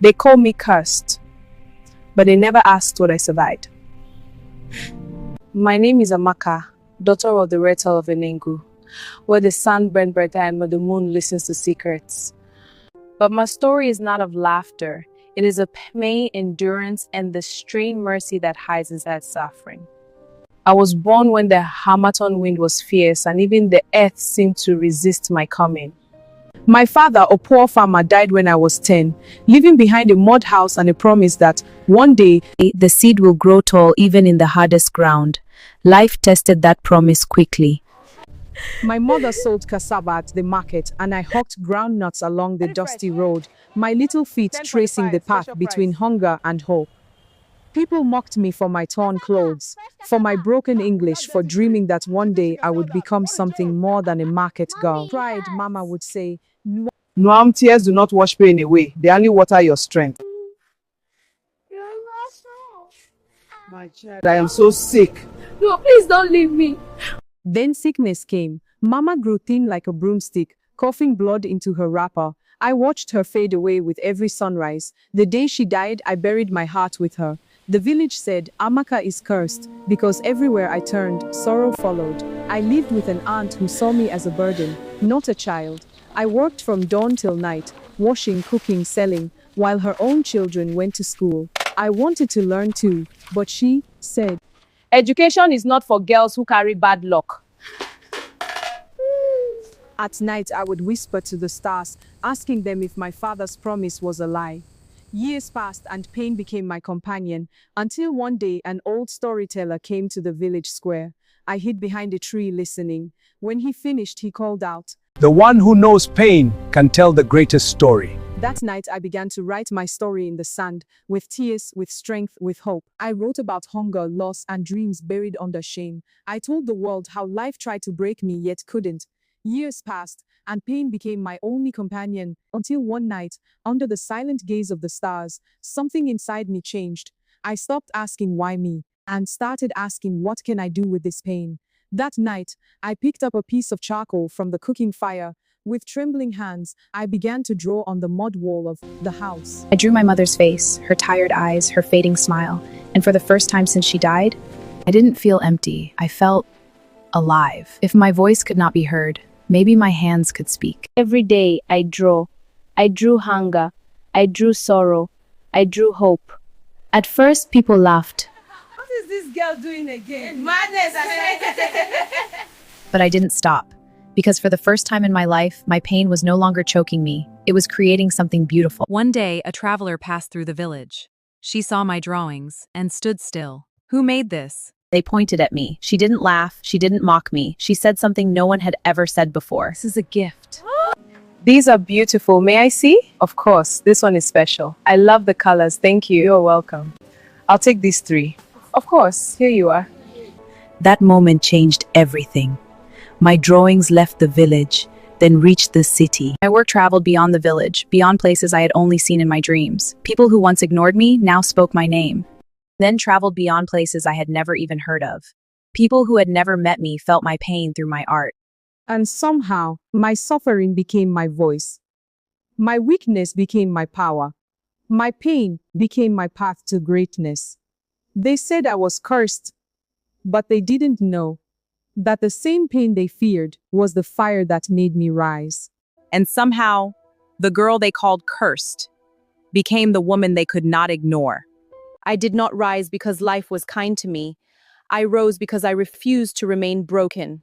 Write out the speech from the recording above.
They call me cursed, but they never asked what I survived. My name is Amaka, daughter of the Retal of Enengu, where the sun burned brighter and where the moon listens to secrets. But my story is not of laughter. It is of pain, endurance, and the strange mercy that hides inside suffering. I was born when the Harmattan wind was fierce and even the earth seemed to resist my coming. My father, a poor farmer, died when I was 10, leaving behind a mud house and a promise that one day the seed will grow tall even in the hardest ground. Life tested that promise quickly. my mother sold cassava at the market and I hawked groundnuts along the dusty road, my little feet tracing the path between hunger and hope. People mocked me for my torn clothes, for my broken English, for dreaming that one day I would become something more than a market girl. Pride, Mama would say. Noam, tears do not wash pain away. They only water your strength. My child, I am so sick. No, please don't leave me. Then sickness came. Mama grew thin like a broomstick, coughing blood into her wrapper. I watched her fade away with every sunrise. The day she died, I buried my heart with her. The village said, Amaka is cursed, because everywhere I turned, sorrow followed. I lived with an aunt who saw me as a burden, not a child. I worked from dawn till night, washing, cooking, selling, while her own children went to school. I wanted to learn too, but she said, education is not for girls who carry bad luck. At night, I would whisper to the stars, asking them if my father's promise was a lie. Years passed and pain became my companion, until one day an old storyteller came to the village square. I hid behind a tree listening. When he finished, he called out, The one who knows pain can tell the greatest story. That night, I began to write my story in the sand, with tears, with strength, with hope. I wrote about hunger, loss, and dreams buried under shame. I told the world how life tried to break me yet couldn't. Years passed, and pain became my only companion, until one night, under the silent gaze of the stars, something inside me changed. I stopped asking why me, and started asking what can I do with this pain. That night, I picked up a piece of charcoal from the cooking fire. With trembling hands, I began to draw on the mud wall of the house. I drew my mother's face, her tired eyes, her fading smile, and for the first time since she died, I didn't feel empty. I felt alive. If my voice could not be heard, maybe my hands could speak. Every day I draw. I drew hunger. I drew sorrow. I drew hope. At first, people laughed. What is this girl doing again? Madness! But I didn't stop. Because for the first time in my life, my pain was no longer choking me. It was creating something beautiful. One day, a traveler passed through the village. She saw my drawings and stood still. Who made this? They pointed at me. She didn't laugh. She didn't mock me. She said something no one had ever said before. This is a gift. These are beautiful. May I see? Of course. This one is special. I love the colors. Thank you. You're welcome. I'll take these 3. Of course. Here you are. That moment changed everything. My drawings left the village, then reached the city. My work traveled beyond the village, beyond places I had only seen in my dreams. People who once ignored me now spoke my name. Then traveled beyond places I had never even heard of. People who had never met me felt my pain through my art. And somehow, my suffering became my voice. My weakness became my power. My pain became my path to greatness. They said I was cursed, but they didn't know that the same pain they feared was the fire that made me rise. And somehow, the girl they called cursed became the woman they could not ignore. I did not rise because life was kind to me. I rose because I refused to remain broken.